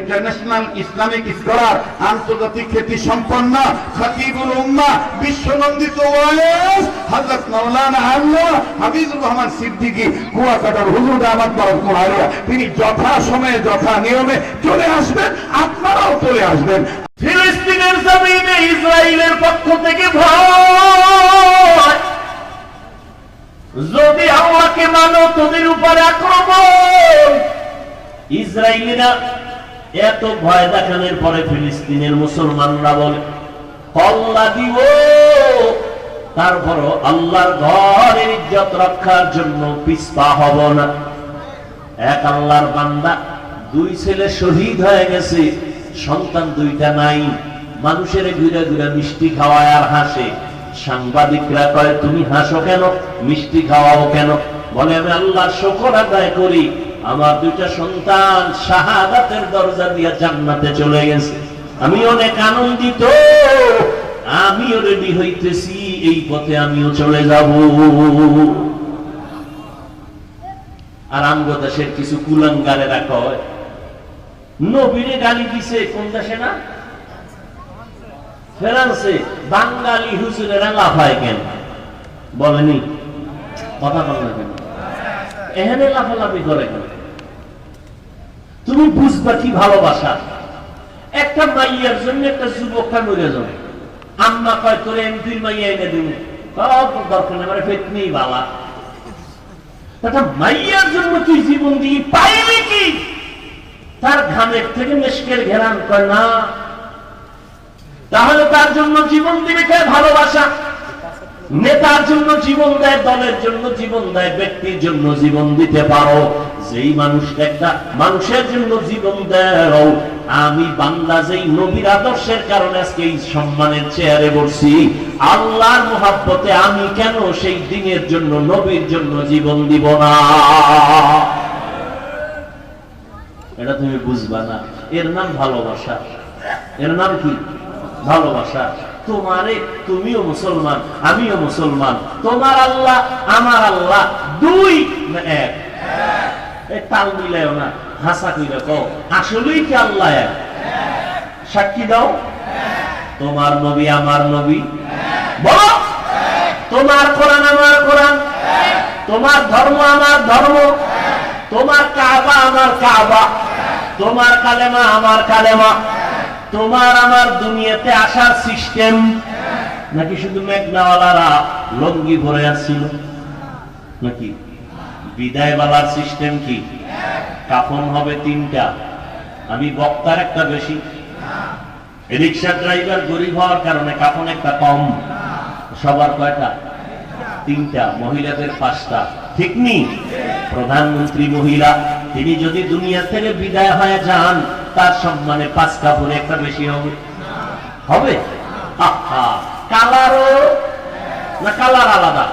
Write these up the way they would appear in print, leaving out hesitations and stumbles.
International Islamic scholar, আন্তর্জাতিক খ্যাতি সম্পন্ন খতিবুল উম্মাহ, বিশ্বনন্দিত ওয়াইজ হযরত মাওলানা আল্লাহ হাফিজুর রহমান সিদ্দিকী কুয়াকাটার হুজুর দামাত বরকতুল আলিয়া, তিনি যথাসময়ে যথা নিয়মে চলে আসবেন, আপনারাও চলে আসবেন। ফিলিস্তিনের জমিনে ইসরায়েলের পক্ষ থেকে ভয়, যদি আল্লাহকে মানো তোদের উপর আক্রমণ। ইসরায়েলিরা এত ভয় দেখানোর পরে ফিলিস্তিনের মুসলমানরা বলে কল্লা দিব, তারপরও আল্লাহর ঘরের ইজ্জত রক্ষার জন্য পিছপা হব না। এক আল্লাহর বান্দা, দুই ছেলে শহীদ হয়ে গেছে, সন্তান দুইটা নাই, মানুষের ঘুরে ঘুরে মিষ্টি খাওয়ায় আর হাসে। সাংবাদিকরা কয় তুমি হাসো কেন, মিষ্টি খাওয়াও কেন? বলে আমি আল্লাহর শুকর আদায় করি, আমার দুইটা সন্তান শাহাদাতের দরজা দিয়ে জান্নাতে চলে গেছে, আমি অনেক আনন্দিত, আমিও রেডি হইতেছি, এই পথে আমিও চলে যাব। আর আমগো দেশের কিছু কুলাঙ্গারেরা কয় নবীরে গালি দিছে, কোন দেশে না, ফ্রান্সে, বাঙালি হুজুরেরা লাফায় কেন? বলেনি কথা বল না কেন, এখানে লাফালাফি করে কেন? তুমি বুঝবা কি ভালোবাসা? একটা মাইয়ার জন্য একটা যুবকটা মরে যাবে, আম্মা কয় তোরে এমপির মাইয়া এনে দিব, দরকার নেই, মানে ফেট নেই বালা। একটা মাইয়ার জন্য তুই জীবন দিয়ে পাইলি কি? তার ঘামের থেকে মেশকের ঘেরান কয় না, তাহলে তার জন্য জীবন দিবে কে? ভালোবাসা। নেতার জন্য জীবন দেয়, দলের জন্য জীবন দেয়, ব্যক্তির জন্য জীবন দিতে পারো। যেই মানুষ একটা মানুষের জন্য জীবন দেয়, আমি বান্দা যেই নবীর আদর্শের কারণে আজকে এই সম্মানের চেয়ারে বসছি, আল্লাহর মুহাব্বতে আমি কেন সেই দিনের জন্য, নবীর জন্য জীবন দিব না? এটা তুমি বুঝবা না, এর নাম ভালোবাসা। এর নাম কি? ভালোবাসা। তোমারে, তুমিও মুসলমান, আমিও মুসলমান, তোমার আল্লাহ আমার আল্লাহ দুই না এক? তাল মিলায় না, হাসা কইরা কও আসলেই কি আল্লাহ এক? সাক্ষী দাও, তোমার নবী আমার নবী, বলো তোমার কোরআন আমার কোরআন, তোমার ধর্ম আমার ধর্ম, তোমার কাবা আমার কাবা, তোমার কালেমা আমার কালেমা, তোমার আমার দুনিয়াতে আসার সিস্টেম নাকি শুধু মেঘনাওয়ালারা লঙ্গি ভরে আসছিল নাকি? বিদায় বেলার সিস্টেম কি? কাফন হবে তিনটা, আমি বক্তার একটা বেশি, রিক্সা ড্রাইভার গরিব হওয়ার কারণে কাফন একটা কম, সবার কয়টা? তিনটা, মহিলাদের পাঁচটা, ঠিক নি? প্রধানমন্ত্রী মহিলা, তিনি যদি দুনিয়া থেকে বিদায় হয়ে যান, তার সম্মানে 5 কাপড়ে একটা বেশি হবে, হবে? কালারও না, কালার আলাদা।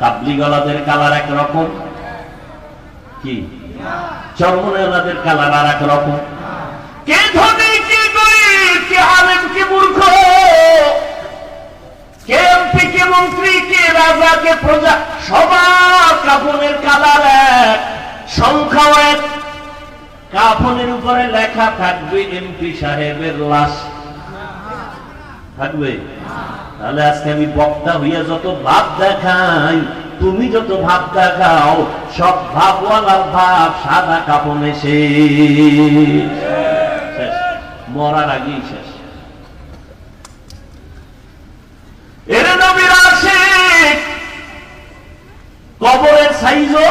তাবলিগওয়ালাদের কালার একরকম, কি চরমনেওয়ালাদের কালার আর এক রকম। কে ধনী, কে গরিব, কে আলেম, কে মূর্খ, কে এমপি, কে মন্ত্রী, কে রাজা, কে প্রজা, সবার কাপড়ের কালার এক, সংখ্যাও এক। কাফনের উপরে লেখা থাকবে এমপি সাহেবের লাশ, থাকবে? তাহলে আজকে আমি বক্তা হইয়া যত ভাব দেখাই, তুমি যত ভাব দেখাও, সব ভাবওয়ালার ভাব সাদা কাফনে শেষ, মরার আগেই শেষ। এর নবীর আশিক কবরের সাইজও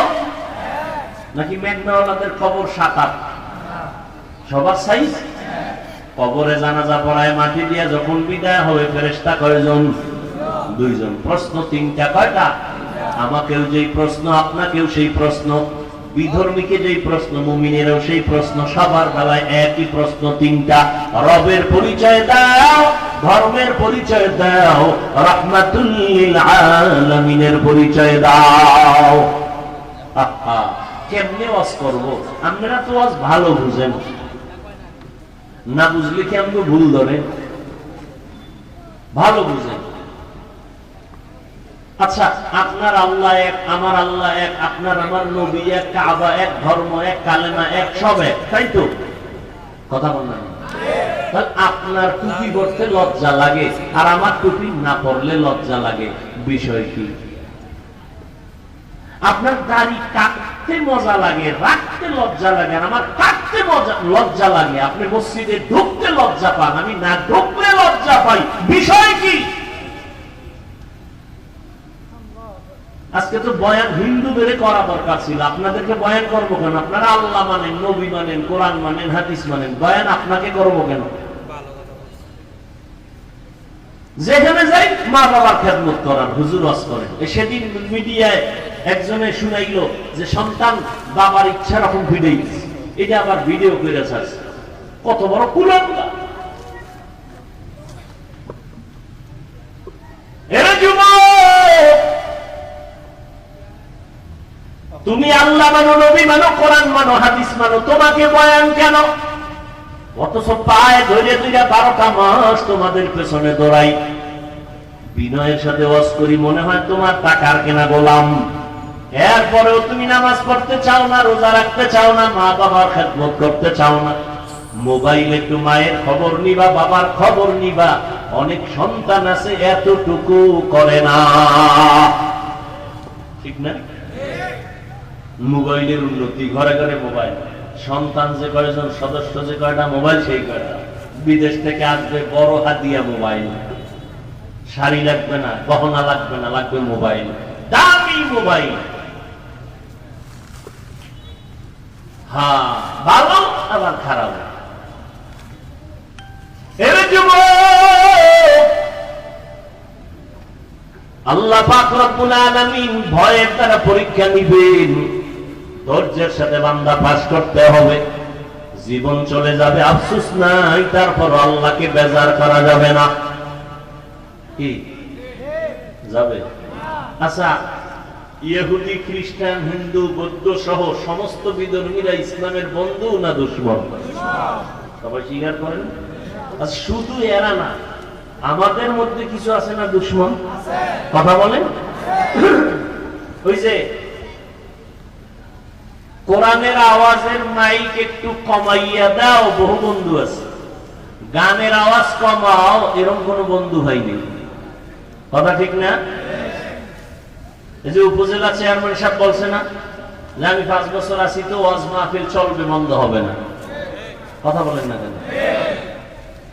নাকি মেঘনাওয়ালাদের কবর 7-8? সবার সাইজ। কবরে জানাজা পড়ায় মাটি দিয়ে যখন বিদায় হবে, ফেরেশতা কয়জন? 2 জন। প্রশ্ন 3টা, কয়টা? আমাকেও যেই প্রশ্ন, আপনাকেও সেই প্রশ্ন, বিধর্মীকে যেই প্রশ্ন, মুমিনেরও সেই প্রশ্ন, সবার বেলায় একই প্রশ্ন 3টা। রবের পরিচয় দাও, ধর্মের পরিচয় দাও, রাহমাতুল লিল আলামিনের পরিচয় দাও। কেমনে ওয়াজ করবো? আপনারা তো ওয়াজ ভালো বুঝেন, না বুঝলে কি আমাকে ভুল ধরে? ভালো বুঝেন। আচ্ছা, আপনার আল্লাহ এক, আমার আল্লাহ এক, আপনার আমার নবী এক, কাবা এক, ধর্ম এক, কালেমা এক, সব এক, তাই তো? কথা বললেন? তাহলে আপনার টুপি পরতে লজ্জা লাগে আর আমার টুপি না পরলে লজ্জা লাগে, বিষয় কি? আপনার দাড়ি কাটতে মজা লাগে, রাখতে লজ্জা লাগে, আর আমার কাটতে লজ্জা লাগে। আপনি মসজিদে ঢুকতে লজ্জা পান, আমি না ঢুকলে লজ্জা পাই, বিষয় কি? আজকে তো বয়ান হিন্দুদের করা দরকার ছিল, আপনাদেরকে বয়ান করবো কেন? আপনারা আল্লাহ মানেন, নবী মানেন, কোরআন মানেন, হাদিস মানেন, বয়ান আপনাকে করবো কেন? যেখানে যাই মা বাবার খেদমত করার, হুজুর ওয়াজ করেন। সেদিন মিডিয়ায় একজনে শুনাইলো যে সন্তান বাবার ইচ্ছা রকম ভিডিও, এটা আবার ভিডিও করে ছাড়ছে। কত বড় কুলাঙ্গা! এরা যুবক, তুমি আল্লাহ মানো, নবী মানো, কোরআন মানো, হাদিস মানো, তোমাকে বয়ান কেন? অথচ পায়ে ধরে 12টা মাস তোমাদের পেছনে দৌড়াই, বিনয়ের সাথে ওয়াজ করি, মনে হয় তোমার টাকার কেনা গোলাম। এরপরেও তুমি নামাজ পড়তে চাও না, রোজা রাখতে চাও না, মা বাবার খেদমত করতে চাও না। মোবাইলে একটু মায়ের খবর নিবা, বাবার খবর নিবা। অনেক সন্তান আছে এতটুকু করে না, ঠিক না? মোবাইলের উন্নতি, ঘরে ঘরে মোবাইল, সন্তান যে কয়জন, সদস্য যে কয়টা, মোবাইল সেই কয়টা। বিদেশ থেকে আসবে বড় হাতিয়া মোবাইল, শাড়ি লাগবে না, গহনা লাগবে না, লাগবে মোবাইল, দামি মোবাইল। হ্যাঁ, ভালো আবার খারাপ। আল্লাহ পাক রব্বুল আলামিন ভয়ের দ্বারা পরীক্ষা নিবেন, ধৈর্যের সাথে বান্দা পাস করতে হবে। জীবন চলে যাবে, আফসোস নাই, তারপর আল্লাহকে বেজার করা যাবে না। কি যাবে? আচ্ছা, ইহুদি, খ্রিস্টান, হিন্দু, বৌদ্ধ সহ সমস্ত বিধর্মীরা ইসলামের বন্ধু না দুশমন? সবাই স্বীকার করেন। আর শুধু এরা না, আমাদের মধ্যে কিছু আছে না দুশমন? কথা বলেন। ওই যে কোরআনের আওয়াজের মাইক একটু কমাইয়া দাও, বহু বন্ধু আছে। গানের আওয়াজ কমাও, এরকম কোন বন্ধু হয়নি। কথা ঠিক না? এই যে উপজেলা চেয়ারম্যান সাহেব বলছে না যে আমি 5 বছর আছি, তো ওয়াজ মাহফিল চলবে, বন্ধ হবে না। কথা বলেন না কেন?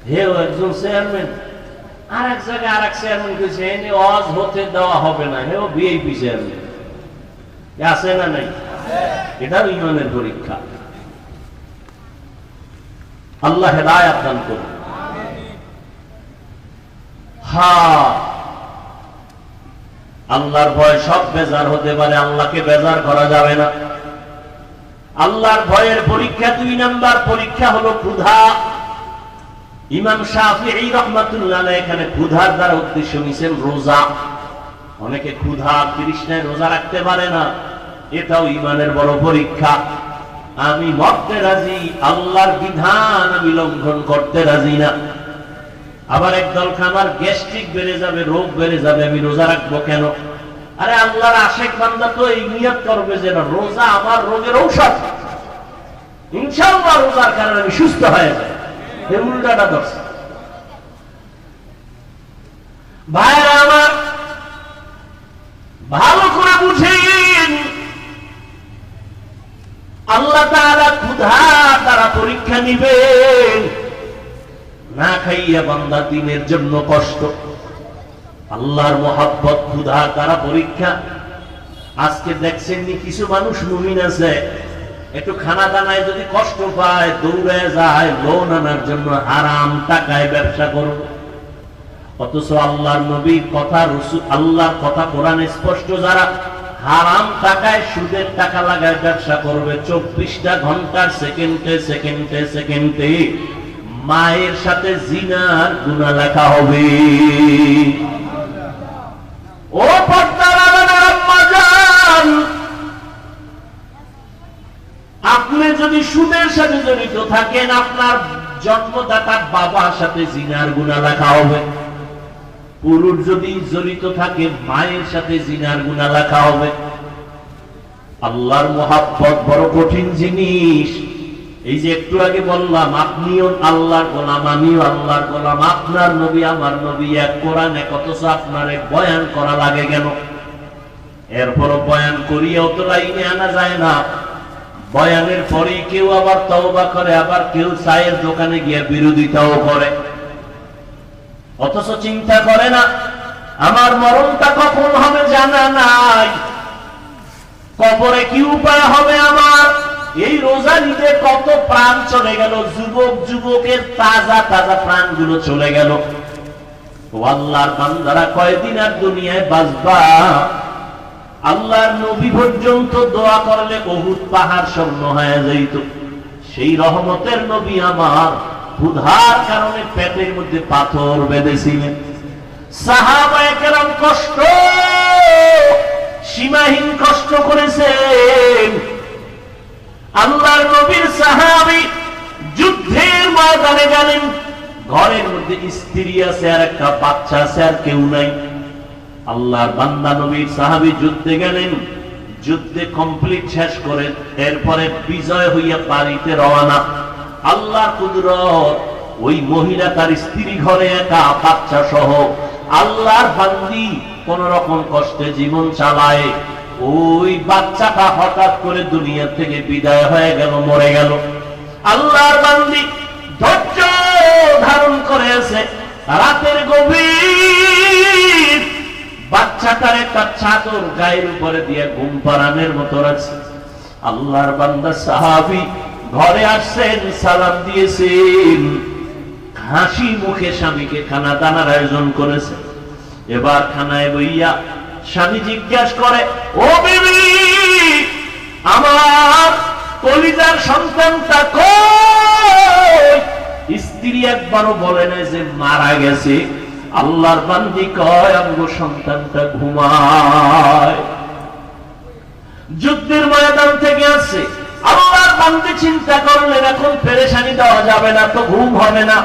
হেও একজন চেয়ারম্যান, আর এক জায়গায় আর এক চেয়ারম্যান কইছে এনে ওয়াজ হতে দেওয়া হবে না, হেও ভিআইপি চেয়ারম্যান। আছে না নাই? এটাও ঈমানের পরীক্ষা। আল্লাহ হেদায়েত দান করুন। হ্যাঁ, আল্লাহর ভয় সব বেজার হতে পারে, আল্লাহকে বেজার করা যাবে না। আল্লাহর ভয়ের পরীক্ষা 2 নাম্বার পরীক্ষা হলো ক্ষুধা। ইমাম শাফিঈ রাহমাতুল্লাহ আলাইহি এখানে ক্ষুধার দ্বারা উদ্দেশ্য নিছেন রোজা। অনেকে ক্ষুধা তৃষ্ণায় রোজা রাখতে পারে না, এটাও ঈমানের বড় পরীক্ষা। আমি মরতে রাজি, আল্লাহর বিধান আমি লঙ্ঘন করতে রাজি না। আবার একদল খামার গ্যাস্ট্রিক বেড়ে যাবে, রোগ বেড়ে যাবে, আমি রোজা রাখবো কেন? আরে আল্লাহর আশেক বান্দা তো এই নিয়ত করবে যে রোজা আমার রোগের ঔষধ, ইনশাআল্লাহ রোজার কারণে আমি সুস্থ হয়ে যাই। এর উল্টাটা ধরছে। ভাইরা আমার, ভালো করে বুঝেন, আল্লাহ তাআলা ক্ষুধা দ্বারা পরীক্ষা নিবেন। না খাইয়া বান্দা দিনের জন্য কষ্ট, আল্লাহর মহাব্বত ক্ষুধা দ্বারা পরীক্ষা। আজকে দেখছেন নি কিছু মানুষ মুমিন আছে, একটু খানা দানায় যদি কষ্ট পায় দৌড়ে যায় লোন আনার জন্য, হারাম টাকায় ব্যবসা করব। অথচ আল্লাহর নবীর কথা, আল্লাহর কথা কোরআনে স্পষ্ট, যারা হারাম টাকায় সুদের টাকা লাগায় ব্যবসা করবে, 24টা ঘন্টার সেকেন্ডে সেকেন্ডে সেকেন্ডে মায়ের সাথে জিনার গুনাহ লেখা হবে। ও পর্দার আম্মা জান, আপনি যদি সুদের সাথে জড়িত থাকেন, আপনার জন্মদাতা বাবার সাথে জিনার গুনাহ লেখা হবে। পুরুষ যদি জড়িত থাকে, মায়ের সাথে জিনার গুনাহ লেখা হবে। আল্লাহর মহাব্বত বড় কঠিন জিনিস। এই যে একটু আগে বললাম আপনিও আল্লাহর গোলাম, আমিও আল্লাহর গোলাম, আপনার নবী আমার নবী এক, কোরআন এক, অথচ আপনার এক বয়ান করা লাগে কেন? এরপরও বয়ান করিয়াও তো লাইনে আনা যায় না। বয়ানের পরেই কেউ আবার তওবা করে, আবার কেউ চায়ের দোকানে গিয়ে বিরোধিতাও করে, অথচ চিন্তা করে না আমার মরণটা কখন হবে জানা নাই, কবরে কি উপায় হবে আমার। এই রোজা নিতে কত প্রাণ চলে গেল, যুবক যুবকের তাজা তাজা প্রাণগুলো চলে গেল। ও আল্লাহর বান্দারা কয়দিন আর দুনিয়ায় বাঁচবা? আল্লাহর নবী পর্যন্ত দোয়া করলে উহুদ পাহাড় স্বর্ণ হয়ে যাইত। সেই রহমতের নবী আমার ক্ষুধার কারণে পেটের মধ্যে পাথর বেঁধেছিলেন। সাহাবায়ে কেরাম কষ্ট, সীমাহীন কষ্ট করেছেন। আল্লাহর নবীর সাহাবী যুদ্ধের ময়দানে গেলেন, ঘরের মধ্যে স্ত্রী আছে আর একটা বাচ্চা আছে, আর কেউ নাই। আল্লাহর বান্দা নবীর সাহাবী যুদ্ধে গেলেন, যুদ্ধে কমপ্লিট শেষ করে এরপরে বিজয় হইয়া বাড়িতে রওনা। আল্লাহর কুদরত, ওই মহিলা তার স্ত্রী ঘরে একা, বাচ্চা সহ। আল্লাহর বান্দি কোন রকম কষ্টে জীবন চালায়, ওই বাচ্চাটা হঠাৎ করে দুনিয়া থেকে বিদায় হয়ে গেল, মরে গেল। আল্লাহর বান্দি ধৈর্য ধারণ করে আছে, রাতের গভীর বাচ্চাটার একটা চাদর গায়ের উপরে দিয়ে ঘুম পাড়ানোর মতো রাখছে। আল্লাহর বান্দা সাহাবী ঘরে আসছেন, সালাম দিয়েছেন, হাসি মুখে স্বামীকে খানা দানার আয়োজন করেছে। এবার খানায় বইয়া স্বামী জিজ্ঞাসা করে, ও বিবি, আমার কলিজার সন্তানটা কই? স্ত্রী একবারও বলে না যে মারা গেছে। আল্লাহর বান্দি কয়, আমগো সন্তানটা ঘুমায়। যুদ্ধের ময়দান থেকে আসছে। আল্লাহর বান্দি চিন্তা করলেন এখন পেরেশানি দেওয়া যাবে না, তো ঘুম হবে না।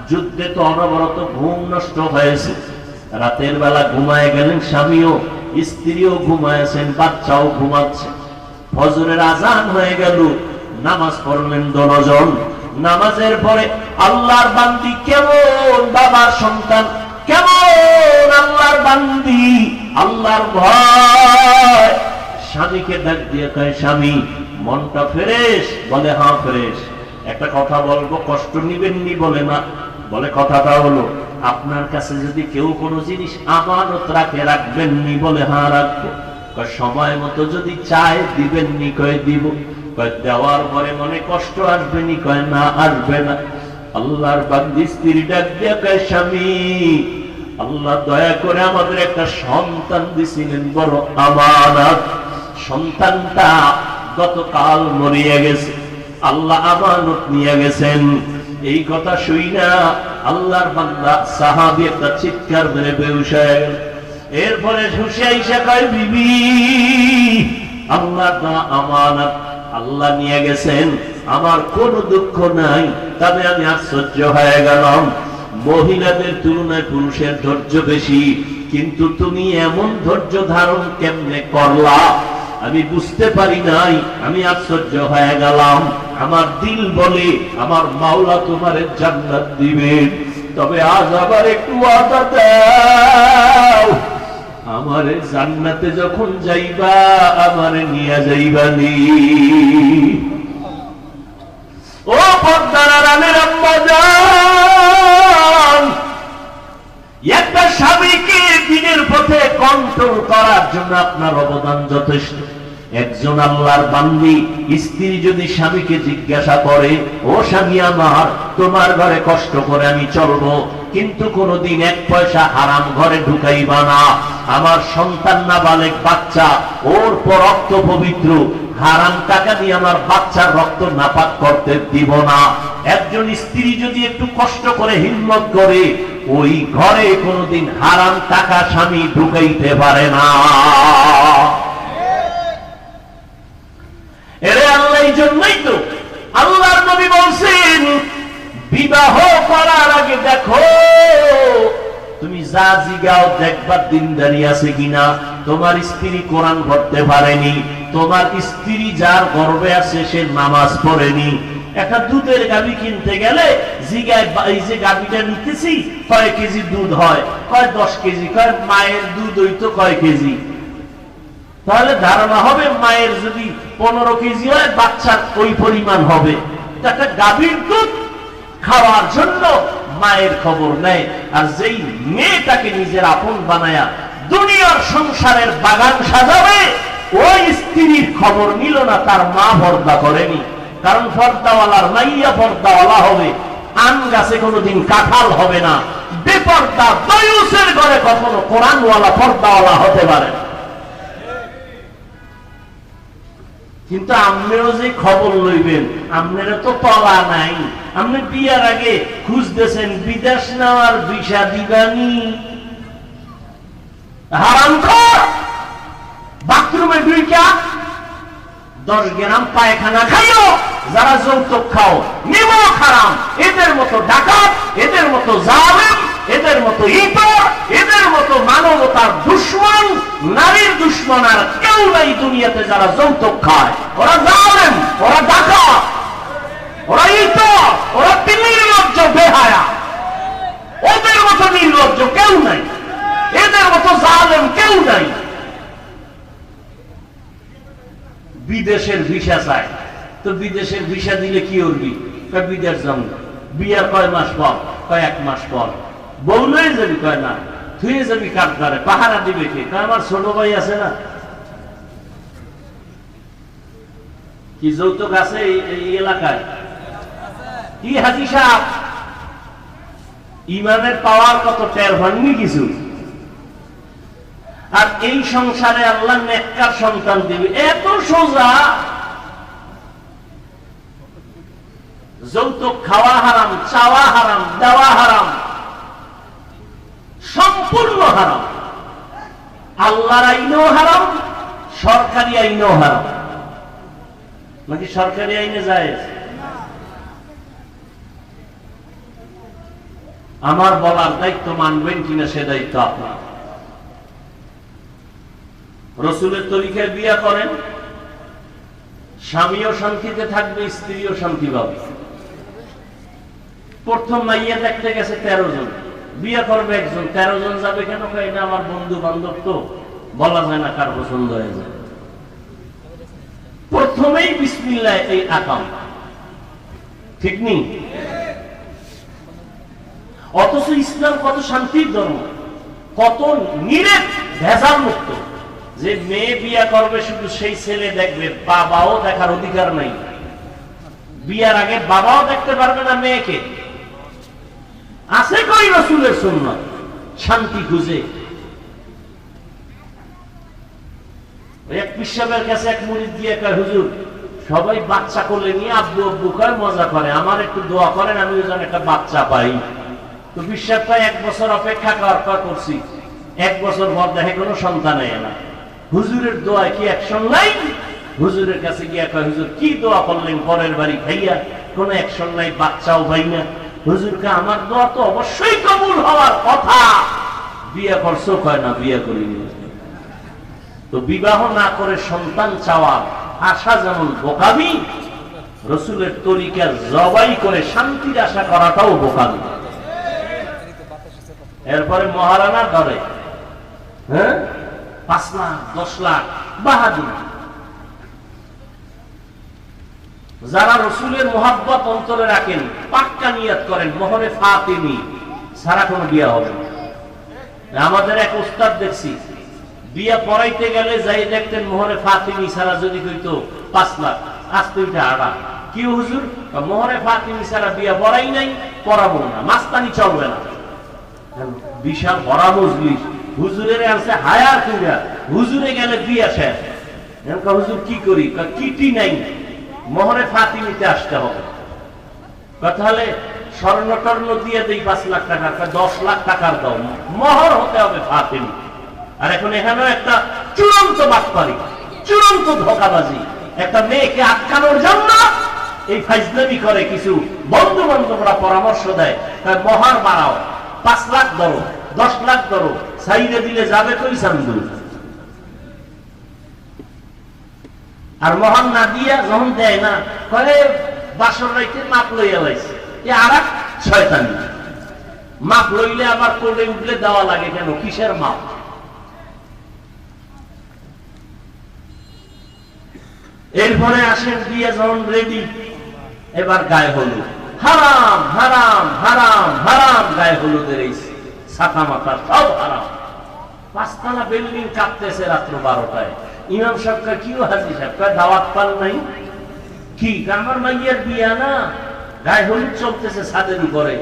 যুদ্ধে তো অনবরত ঘুম নষ্ট হয়েছে। রাতের বেলা ঘুমায় গেলেন স্বামীও, স্ত্রীও ঘুমায়ছেন, বাচ্চাও ঘুমাচ্ছে। ফজরের আজান হয়ে গেল, নামাজ পড়লেন দনজন। নামাজের পরে আল্লাহর বান্দি কেমন বাবার সন্তান, কেমন আল্লাহর বান্দি, আল্লাহর ভয়। স্বামীকে ডাক দিয়ে কয়, স্বামী মনটা ফ্রেশ? বলে হ্যাঁ ফ্রেশ। একটা কথা বলবো, কষ্ট নিবেননি? বলে না। বলে কথাটা হলো, আপনার কাছে যদি কেউ কোনো জিনিস আমানত রাখে, রাখবেননি? বলে হ্যাঁ রাখবো। কয় সময় মতো যদি চায় দিবেননি? কয় দিব। কয় দেওয়ার পরে মনে কষ্ট আসবেনি? কয় না, আসবে না। আল্লাহর বান্দি স্ত্রী ডাক দিয়ে কয়, স্বামী আল্লাহ দয়া করে আমাদের একটা সন্তান দিছিলেন, বড় আমানত। সন্তানটা গতকাল মরিয়া গেছে, আল্লাহ আমানত নিয়ে গেছেন। এই কথা শুই না আল্লাহর বান্দা সাহাবী একটা চিৎকার মেরে বেহুশ হয়ে গেল। এরপরে হুশে আইসা কয়, বিবি আল্লাহর দেওয়া আমানত আল্লাহ নিয়ে গেছেন, আমার কোনো দুঃখ নাই, তবে আমি আশ্চর্য হয়ে গেলাম। মহিলাদের তুলনায় পুরুষের ধৈর্য বেশি, কিন্তু তুমি এমন ধৈর্য ধারণ কেমনে করলা আমি বুঝতে পারি নাই, আমি আশ্চর্য হয়ে গেলাম। আমার দিল বলে আমার মাওলা তোমারে জান্নাত দিবেন, তবে আজ আবার একটু ওয়াদা দাও, আমারে জান্নাতে যখন যাইবা আমারে নিয়ে যাইবানি। ও পর্দার আড়ালের আম্মা জান, একটা স্বামীকে দিনের পথে কন্ট্রোল করার জন্য আপনার অবদান যথেষ্ট। একজন আল্লাহর বান্দি স্ত্রী যদি স্বামীকে জিজ্ঞাসা করে, ও স্বামী আমার, তোমার ঘরে কষ্ট করে আমি চলবো, কিন্তু কোনোদিন এক পয়সা হারাম ঘরে ঢুকাইবা না, আমার সন্তান নাবালেগ বাচ্চা, ওর পর রক্ত পবিত্র, হারাম টাকা দিয়ে আমার বাচ্চার রক্ত নাপাক করতে দিব না। একজন স্ত্রী যদি একটু কষ্ট করে হিম্মত করে, ওই ঘরে কোনোদিন হারাম টাকা স্বামী ঢুকাইতে পারে না। এরে আল্লাহ, এই জন্যই তো আল্লাহর নবী বলছেন, বিবাহ করার আগে দেখো তুমি যা জিগাও, দেখবার দিনদারি আছে কিনা। তোমার স্ত্রী কোরআন পড়তে পারেনি, তোমার স্ত্রী যার গর্বে আছে সে নামাজ পড়েনি, একটা দুধের গাভী কিনতে গেলে জিগায় এই যে গাভীটা নিতেছি কয় কেজি দুধ হয়, কয় 10 কেজি, কয় মায়ের দুধ হইতো কয় কেজি, তাহলে ধারণা হবে মায়ের যদি 15 কেজি হয় বাচ্চার ওই পরিমাণ হবে। একটা গাভীর দুধ খাওয়ার জন্য মায়ের খবর নেয়, আর যেই মেয়েটাকে নিজের আপন বানায়া দুনিয়ার সংসারের বাগান সাজাবে ওই স্ত্রীর খবর নিল না, তার মা পর্দা করেনি। কারণ পর্দাওয়ালার মাইয়া পর্দাওয়ালা হবে, আম গাছে কোনোদিন কাঁঠাল হবে না। বেপর্দা দয়ুসের ঘরে কখনো কোরআনওয়ালা পর্দাওয়ালা হতে পারে না। কিন্তু আপনিও যে খবর লইবেন, আপনারা তো পাওয়া নাই। আপনি বিয়ার আগে খুঁজতেছেন বিদেশ নেওয়ার ভিসা দিবানি, হারামখোর। বাথরুমে ঢুইকা 10 গ্রাম পায়খানা খাইও, যারা যৌতুক খাও নিমক হারাম। এদের মতো ডাকাত, এদের মতো জালেম, এদের মতো ইতর, এদের মতো মানবতার দুশ্মন, নারীর দুশ্মন আর কেউ নাই দুনিয়াতে যারা যৌতুক খায়। ওরা জালেম, ওরা ডাকাত, ওরা ইতর, ওরা নির্লজ্জ বেহায়া। ওদের মতো নির্লজ্জ কেউ নাই, এদের মতো জালেম কেউ নাই। বিদেশের ভিসা চায়, তো বিদেশের ভিসা দিলে কি করবি? বিদেশ যাবো। বিয়ার কয় মাস পর? কয় 1 মাস পর। বউ লয়ে যাবি? কয় না। থুয়ে যাবি কাঠ ধরে, পাহারা দিবে কে? আমার ছোট ভাই আছে না। কি যৌতুক আছে এই এলাকায়? কি হাজি সাহেব ইমানের পাওয়ার কত টের হননি কিছু? আর এই সংসারে আল্লাহ নেককার সন্তান দিবে, এত সোজা। যৌতুক খাওয়া হারাম, চাওয়া হারাম, দেওয়া হারাম, সম্পূর্ণ হারাম। আল্লাহর আইনেও হারাম, সরকারি আইনেও হারাম। নাকি সরকারি আইনে যায়? আমার বলার দায়িত্ব মানবেন কিনা সে দায়িত্ব আপনার। রসুলের তরিকায় বিয়া করেন, স্বামীও শান্তিতে থাকবে, স্ত্রীও শান্তি পাবে। প্রথম মাইয়া দেখতে গেছে 13 জন, বিয়া করবে একজন, 13 জন যাবে কেন? এটা আমার বন্ধু বান্ধব, তো বলা যায় না কার পছন্দ হয়ে যায়। প্রথমেই বিসমিল্লাহ এই আকাম, ঠিক নেই? অথচ ইসলাম কত শান্তির ধর্ম, কত নিরেট ভেজাল মুক্ত। যে মেয়ে বিয়া করবে শুধু সেই ছেলে দেখবে, বাবাও দেখার অধিকার নাই। বিয়ার আগে বাবাও দেখতে পারবে না মেয়েকে। আছে কই রাসূলের সুন্নাত? শান্তি খুঁজে এক পিসাবের কাছে এক মুরিদ গিয়ে কয়, হুজুর সবাই বাচ্চা কোলে নিয়ে আব্বু আব্বু কয়, মজা করে, আমার একটু দোয়া করেন আমি যেন একটা বাচ্চা পাই। তো বিশ্বাস পাই 1 বছর অপেক্ষা করছি। 1 বছর পর দেখে কোনো সন্তান এলো না। হুজুরের দোয়ায় কি অ্যাকশন নাই? হুজুরের কাছে গিয়া কয়, হুজুর কি দোয়া করলেন পরের বাড়ি খাইয়া, কোনো অ্যাকশন নাই, বাচ্চাও পাই না। হুজুরকে আমার দোয়া তো অবশ্যই কবুল হওয়ার কথা। বিয়ে করছো? কয় না, বিয়ে করিনি। তো বিবাহ না করে সন্তান চাওয়া আশা যেমন বোকামি, রসুলের তরিকা জবাই করে শান্তির আশা করাটাও বোকামি। এরপরে মহারানা ধরে, হ্যাঁ 5 লাখ 10 লাখ বাহাদুর। যারা রসুলের মোহাব্বত অন্তরে রাখেন, পাক্কা নিয়ত করেন মোহরে ফাতিমি সারা কোনো বিয়া হবে না। আমাদের এক উস্তাদ দেখছি, বিয়া পড়াইতে গেলে যাই দেখতেন মোহরে ফাতিমি সারা যদি কইতো 5 লাখ, আসতে উঠে আড়া। কি হুজুর? মোহরে ফাতিমি সারা বিয়া পড়াই নাই, পড়াবো না, মাস্তানি চলবে না। বিশাল ভরা মজলিস, হুজুরের আছে হায়ার কিনা, হুজুরে গেলে বিয়া শেষ। হুজুর কি করি? কিটি নাই, মোহরে ফাতিমিতে আসতে হবে। তাহলে স্বর্ণ টর্ণ দিয়ে দেই 5 লাখ টাকা, 10 লাখ টাকার দাও, মোহর হতে হবে ফাতিমি। আর এখন এখানেও একটা চূড়ান্ত বাটপারি, চূড়ান্ত ধোঁকাবাজি। একটা মেয়েকে আটকানোর জন্য এই ফাইজলামি করে কিছু বন্ধু বান্ধবরা পরামর্শ দেয়, মোহর বাড়াও, 5 লাখ ধরো, 10 লাখ ধরো, সাইডে দিলে যাবে কই সান্দু। আর মোহর না দিয়া যখন দেয় না, কয়ে বাসর রাইতে মাপ লইয়া লাইছে, এ আর এক শয়তানি। মাপ লইলে আবার কোলে উঠলে দেওয়া লাগে কেন? কিসের মাপ? এরপরে আসেন বিয়ে যখন রেডি, এবার গায়ে হলুদ, হারাম হারাম হারাম হারাম, গায়ে হলুদের এই ছাতা মাথা সব হারাম। পাঁচতলা বিল্ডিং কাঁপতেছে রাত্র 12টায়। ইমাম সাহেব কি হাজি সাহেব দাওয়াত পান নাই কি? আমার মাইয়ের বিয়া না, গায়ে হলুদ চলতেছে ছাদের উপরে,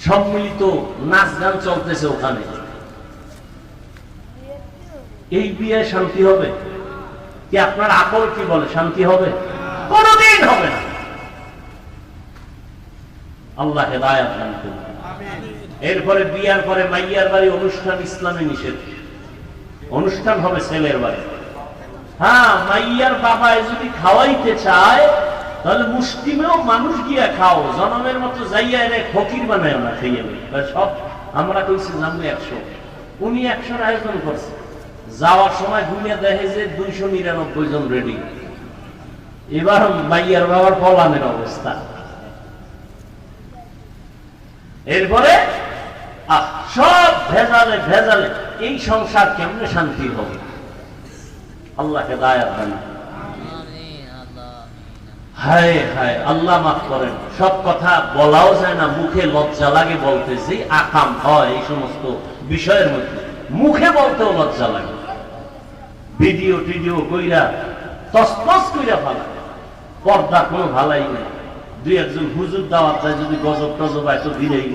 সম্মিলিত নাচ গান চলতেছে ওখানে। এই বিয়ে শান্তি হবে কি? আপনার আকল কি বলে শান্তি হবে? কোনদিন হবে না। আল্লাহ হেদায়েত দান করুন। এরপরে বিয়ার পরে মাইয়ার বাড়ি অনুষ্ঠান ইসলামে নিষেধ। অনুষ্ঠান হবে ছেলের বাড়ি। হ্যাঁ, মাইয়ার বাবায় যদি খাওয়াইতে চায় তাহলে মুসলিমেও মানুষ গিয়া খাও, জনমের মতো যাইয়া এনে ফকির বানায় না, খাইয়ে সব। আমরা কইছি জানলে 100, উনি 100 আয়োজন করছে। যাওয়ার সময় দুনিয়া দেখে যে 299 জন রেডি। এবার মাইয়ার বাবার পলানের অবস্থা। এরপরে সব ভেজালে ভেজালে এই সংসার কেমনে শান্তি হবে? আল্লাহকে দায়াত দেন। হায় হায়, আল্লাহ মাফ করেন। সব কথা বলাও যায় না, মুখে লজ্জা লাগে বলতে। যে আকাম হয় এই সমস্ত বিষয়ের মধ্যে মুখে বলতেও লজ্জা লাগে। ভিডিও টিডিও কইরা তসতস কইরা ফালা, পর্দা কোনো ভালাই নেই। দুই একজন হুজুর দাওয়াত যায়, যদি গজব টজব হয় তো দিলেই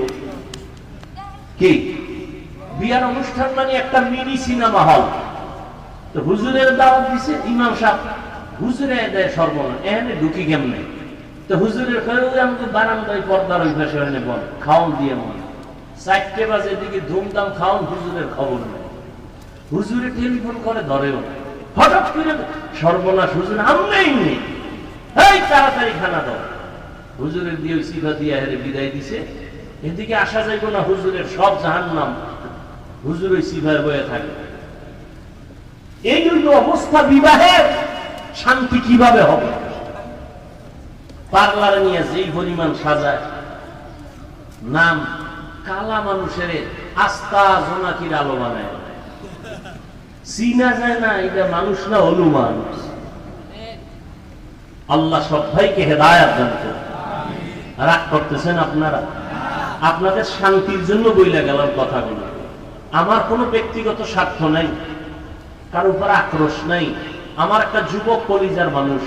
কি? বিয়ার অনুষ্ঠান মানে একটা মিনি সিনেমা হল। তো হুজুরের দাওয়াত দিছে ইমাম সাহেব, হুজুরে দেয় সর্বনা, এখানে ঢুকি কেমনে? তো হুজুরের আমাকে বারান্দায় পর্দার ওই পাশে এনে বল খাওন দিয়ে মনে 4টে বাজে দিকে ধুমধাম খাওন, হুজুরের খবর নেই। হুজুরে টেলিফোন করে ধরেও না, হঠাৎ করে সর্বনাশ, হুজুর আমনেই নেই, এই তাড়াতাড়ি খানা দাও। হুজুরের দিয়ে ওই সিফা দিয়ে হেরে বিদায় দিছে। এদিকে আসা যাইব না, হুজুরের সব জাহান্নাম, হুজুর ওই সিফায় বয়ে থাকে। এই জন্য অবস্থা, বিবাহের শান্তি কিভাবে হবে? পার্লারে নিয়ে যেই পরিমাণ সাজায়, নাম কালা মানুষের আস্থা জোনাকির আলো বানায়, চিনা যায় না এটা মানুষ না হনুমান। আল্লাহ সব ভাইকে হেদায়াত দান করুন। রাগ করতেছেন আপনারা? আপনাদের শান্তির জন্য বইলা গেলাম কথাগুলো। আমার কোনো ব্যক্তিগত স্বার্থ নাই, কারো উপর আক্রোশ নাই। আমার একটা যুবক কলিজার মানুষ,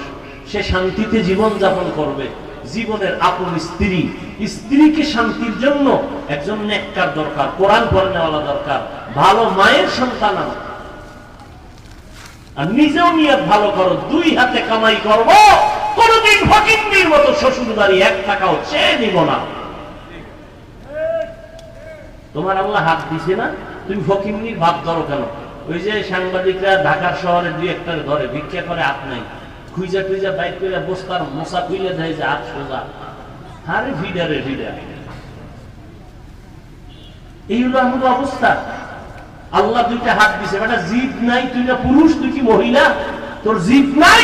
সে শান্তিতে জীবন যাপন করবে। জীবনের আপন স্ত্রী, স্ত্রীকে শান্তির জন্য একজন নেককার দরকার, কোরআন পড়নেওয়ালা দরকার, ভালো মায়ের সন্তান। আর নিজেও নিয়ত ভালো করো, 2 হাতে কামাই করব, কোনদিন ফকিন্নির মতো শ্বশুর বাড়ি 1 টাকাও চেয়ে নিব না। তোমার আল্লাহ হাত দিছে না, তুমি ফকিন্নির ভাব ধরো কেন? ওই যে সাংবাদিকরা ঢাকার শহরে 2-1টা ধরে ভিক্ষা করে, হাত নাই, খুঁজা খুঁজা বাইক করে বস্তার মশা খুইলে দেয় যে হাত সোজা। আরে ভিডারে ভিডা, এই হলো আমাদের অবস্থা। আল্লাহ 2টা হাত দিছে, বেটা জিদ নাই, তুই না পুরুষ, তুই কি মহিলা? তোর জিদ নাই,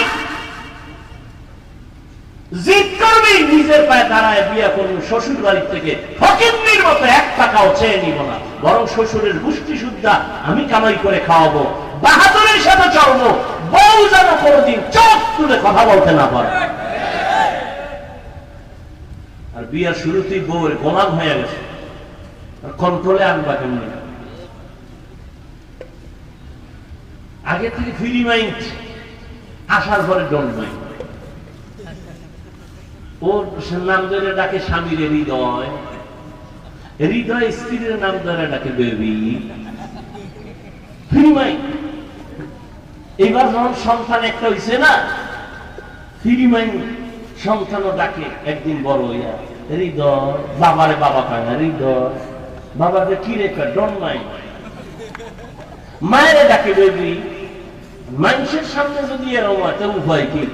জিদ করবি, নিজের পায়ে দাঁড়ায় বিয়া করবি। শ্বশুর বাড়ির থেকে ফকিন্নির মতো 1 টাকাও চেয়ে নিব না, বরং শ্বশুরের গোষ্ঠী শুদ্ধা আমি কামাই করে খাওয়াবো, বাহাদুরের সাথে চলবো। বউ যেন কোনদিন চোখ তুলে কথা বলতে না পারে। আর বিয়ার শুরুতেই বউয়ের গোলাম হয়ে গেছে, কন্ট্রোলে আনবা কেমনি? আগে থেকে ফ্রি মাইন্ড, আসার পরে ডোন্ট মাইন্ড। ওর নাম ধরে ডাকে স্বামীর হৃদয়, হৃদয় স্ত্রীর নাম ধরে ডাকে বেবি। Free mind. এবার যখন সন্তান একটা হইছে না, ফ্রি মাইন্ড, সন্তানও ডাকে একদিন বড় হইয়া হৃদয়। বাবারে বাবা পায় না, হৃদয়। বাবাকে কি রেখা? Don't mind. মায়ের ডাকে বেবি। মানুষের সামনে যদি এরকম হয় তো উভয় কি?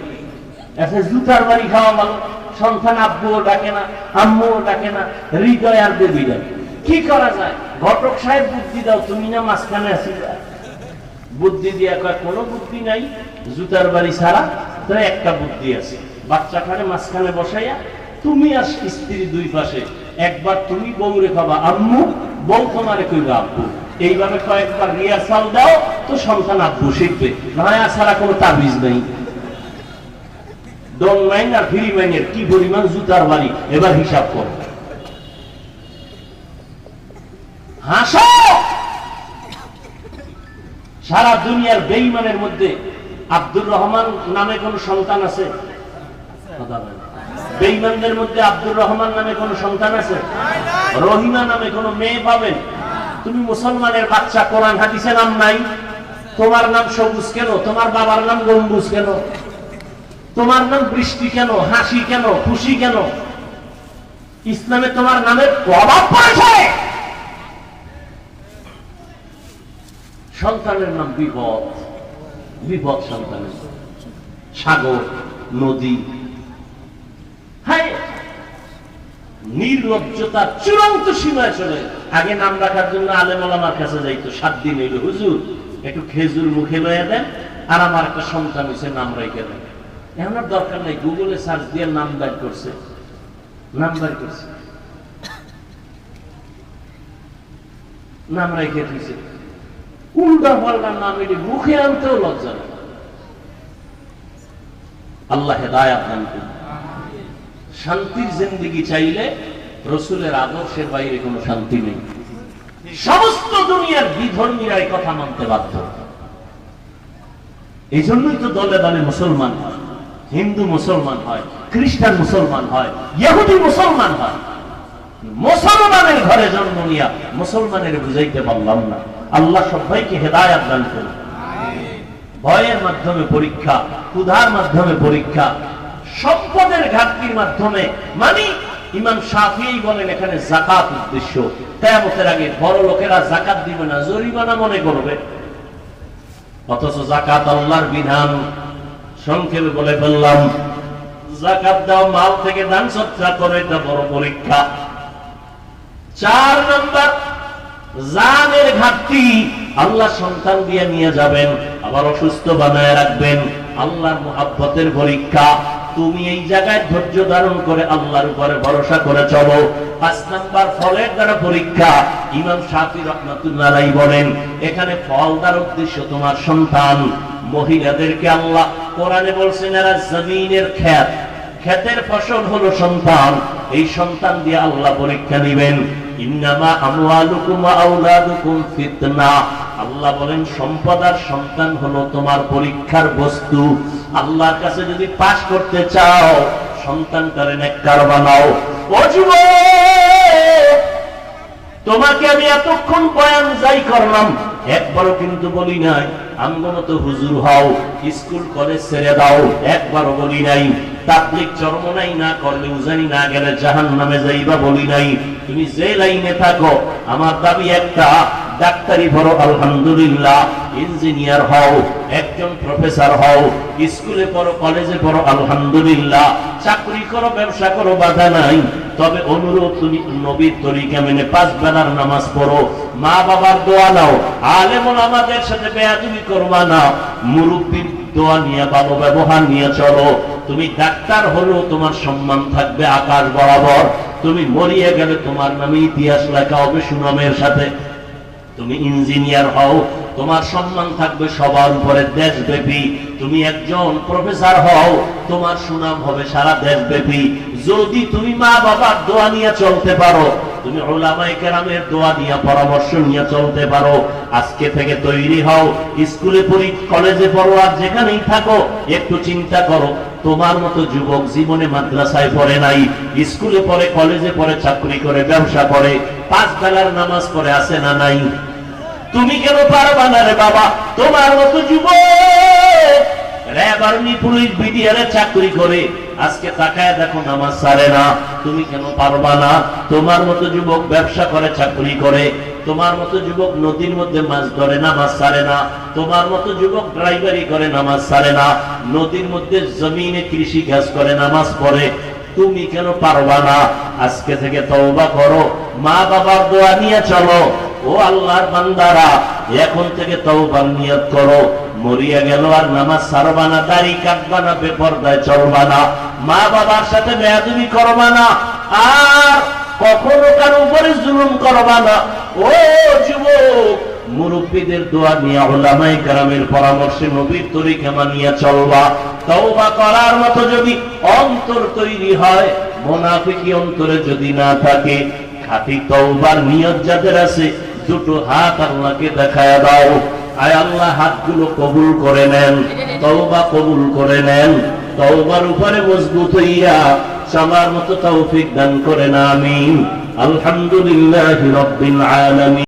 একটা জুতার বাড়ি খাওয়া ভালো। সন্তান আব্বুও ডাকে না, আম্মুও ডাকে না, হৃদয় আর বেবি ডাকে। কি করা যায়? ঘটক সাহেব বুদ্ধি দাও, তুমি না মাঝখানে আসি। বুদ্ধি দিয়া কয় কোনো বুদ্ধি নাই, জুতার বাড়ি ছাড়া তো একটা বুদ্ধি আছে। বাচ্চাখানে মাঝখানে বসাইয়া তুমি আর স্ত্রী দুই পাশে, একবার তুমি বউরে খাবা আম্মু, বউ তোমারে কইবা আব্বু, এইভাবে কয়েকবার রিহার্সাল দাও তো সন্তান আব্বু শিখবে। নয়া ছাড়া কোনো তাবিজ নেই। ডন মাইন আর ফ্রি মাইনের কি পরিমাণ জুতার বাড়ি, এবার হিসাব করো। হাসো। সারা দুনিয়ার বেঈমানের মধ্যে আব্দুর রহমান নামে কোন সন্তান আছে? বেঈমানদের মধ্যে আব্দুর রহমান নামে কোন সন্তান আছে? রহিমা নামে কোন মেয়ে পাবেন? তুমি মুসলমানের বাচ্চা, কোরআন হাদিসে নাম নাই। তোমার নাম সবুজ কেন? তোমার বাবার নাম গম্বুজ কেন? তোমার নাম বৃষ্টি কেন? হাসি কেন? খুশি কেন? ইসলামে তোমার নামের প্রভাব পড়েছে। সন্তানের নাম বিপদ, বিপদ সন্তানের, সাগর, নদী। হ্যাঁ, নির্লজ্জতা চূড়ান্ত সীমায় চলে। আগে নাম রাখার জন্য আলেম ওলামার কাছে যাইতো, 7 দিন হইল, হুজুর একটু খেজুর মুখে লইয়া দেন, আর আমার একটা সন্তান হয়েছে, নাম রাইখে দেন। এখন আর দরকার নাই, গুগলে সার্চ দিয়ে নাম বের করছে, নাম বের করছে, নাম রাইখে দিয়েছে। উল্টা পাল্টা নাম এটি মুখে আনতেও লজ্জা নেই। আল্লাহ হেদায়াত দান করুন। শান্তির জিন্দেগি চাইলে রসুলের আদর্শের বাইরে কোনো শান্তি নেই। সমস্ত দুনিয়ার বিধর্মীরা এই কথা মানতে বাধ্য। এই জন্যই তো দলে দলে মুসলমান হয়, হিন্দু মুসলমান হয়, খ্রিস্টান মুসলমান হয়, ইহুদি মুসলমান হয়। মুসলমানের ঘরে জন্ম নিয়া মুসলমানের বুঝাইতে পারলাম না। আল্লাহ সবাইকে হেদায়াত দান করুন। ভয়ের মাধ্যমে পরীক্ষা, ক্ষুধার মাধ্যমে পরীক্ষা, সম্পদের ঘাটতির মাধ্যমে, মানে ইমাম শাফিঈ বলেন এখানে যাকাত উদ্দেশ্য। কিয়ামতের আগে বড় লোকেরা যাকাত দিবে না, জরিমানা মনে করবে। অথচ যাকাত আল্লাহর বিধান। সংক্ষেপে বলে ফেললাম, যাকাত দাও, মাল থেকে দান সৎকার করো, এটা বড় পরীক্ষা। 4 নাম্বার, জানের ঘাটতি। আল্লাহ সন্তান দিয়ে নিয়ে যাবেন, আবার অসুস্থ বানায় রাখবেন, আল্লাহর মুহাব্বতের পরীক্ষা। তুমি এই জায়গায় ধৈর্য ধারণ করে আল্লাহর উপরে ভরসা করে চলো। 5 নাম্বার, ফলের দ্বারা পরীক্ষা। ইমাম শাফিঈ রাহমাতুল্লাহ আলাইহি বলেন এখানে ফল দ্বারা উদ্দেশ্য তোমার সন্তান। মহিলাদেরকে আল্লাহ কোরআনে বলছেন এরা জমিনের ক্ষেত, ক্ষেতের ফসল হলো সন্তান। এই সন্তান দিয়ে আল্লাহ পরীক্ষা নেবেন। ইন্নামা আমওয়ালুকুম ওয়া আওলাদুকুম ফিতনা। আল্লাহ বলেন সম্পদ আর সন্তান হলো তোমার পরীক্ষার বস্তু। আল্লাহর কাছে যদি পাস করতে চাও, সন্তানটারে নেককার বানাও। ও যুবক, তোমাকে আমি এতক্ষণ বয়ান যাই করলাম, একবারও কিন্তু বলি নাই আমগমত হুজুর হও, স্কুল কলেজ ছেড়ে দাও, একবারও বলি নাই। তাবলীগ চরমনাই না করলে, উজানি না গেলে জাহান্নামে যাইবা বলি নাই। তুমি যে লাইনে থাকো, আমার দাবি একটা, ডাক্তারি পড়ো আলহামদুলিল্লাহ, ইঞ্জিনিয়ার হও, একজন প্রফেসর হও, স্কুলে পড়ো, কলেজে পড়ো আলহামদুলিল্লাহ, চাকরি করো, ব্যবসা করো, বাধা নাই। তবে অনুরোধ, তুমি নবীর তরিকা মেনে 5 বেলার নামাজ পড়ো, মা বাবার দোয়া নাও, আলেম ওলামাদের সাথে বেয়াদবি করবা না, মুরব্বির দোয়া নিয়ে, ভালো ব্যবহার নিয়ে চলো। তুমি ডাক্তার হলো, তোমার সম্মান থাকবে আকাশ বরাবর। তুমি মরিয়ে গেলে তোমার নামে ইতিহাস লেখা হবে সুনামের সাথে। তুমি ইঞ্জিনিয়ার হও, তোমার সম্মান থাকবে সবার উপরে দেশব্যাপী। তুমি একজন প্রফেসর হও, তোমার সুনাম হবে সারা দেশব্যাপী। যদি তুমি মা বাবার দোয়া নিয়ে চলতে পারো, তুমি উলামায়ে কেরামের দোয়া নিয়ে, পরামর্শ নিয়ে চলতে পারো, আজকে থেকে তৈরি হও। স্কুলে পড়ি, কলেজে পড়ো, আর যেখানেই থাকো, একটু চিন্তা করো, তোমার মতো যুবক জীবনে মাদ্রাসায় পড়ে নাই, স্কুলে পড়ে, কলেজে পড়ে, চাকরি করে, ব্যবসা করে, 5 বেলার নামাজ পড়ে, আছে না নাই? তুমি কেন পারবা না রে বাবা? তোমার মতো যুবক র‍্যাব, আর্মি, পুলিশ, বিডিআরে চাকরি করে, আজকে তাকায় দেখো নামাজ ছাড়ে না। তুমি কেন পারবা না? তোমার মতো যুবক ব্যবসা করে, চাকরি করে, তোমার মতো যুবক নদীর মধ্যে মাছ ধরে, নামাজ ছাড়ে না। তোমার মতো যুবক ড্রাইভারি করে, নামাজ ছাড়ে না। নদীর মধ্যে জমিনে কৃষি কাজ করে, নামাজ পড়ে। তুমি কেন পারবা না? আজকে থেকে তওবা করো, মা বাবার দোয়া নিয়ে চলো। ও আল্লাহর বান্দারা, এখন থেকে তওবার নিয়ত করো। মরিয়া গেল আর নামাজ ছাড়বা না, দাড়ি কাটবা না, বেপরদায় চলবা না, মা বাবার সাথে বেয়াদবি করবা না, আর কখনো কারো উপরে জুলুম করবা না। ও যুবক, মুরব্বীদের দোয়া নিয়ে, উলামায়ে কেরামের পরামর্শে, নবীর তরিকা মানিয়া চলবা। তওবা করার মতো যদি অন্তর তৈরি হয়, মুনাফিকি অন্তরে যদি না থাকে, খাঁটি তওবার নিয়ত যাদের আছে, দুটো হাত আল্লাহকে দেখায় দাও। আয় আল্লাহ, হাতগুলো কবুল করে নেন, তওবা কবুল করে নেন। তওবার উপরে মজবুত হইয়া চলার মতো তৌফিক দান করেন, আমিন। আলহামদুলিল্লাহি রাব্বিল আলামিন।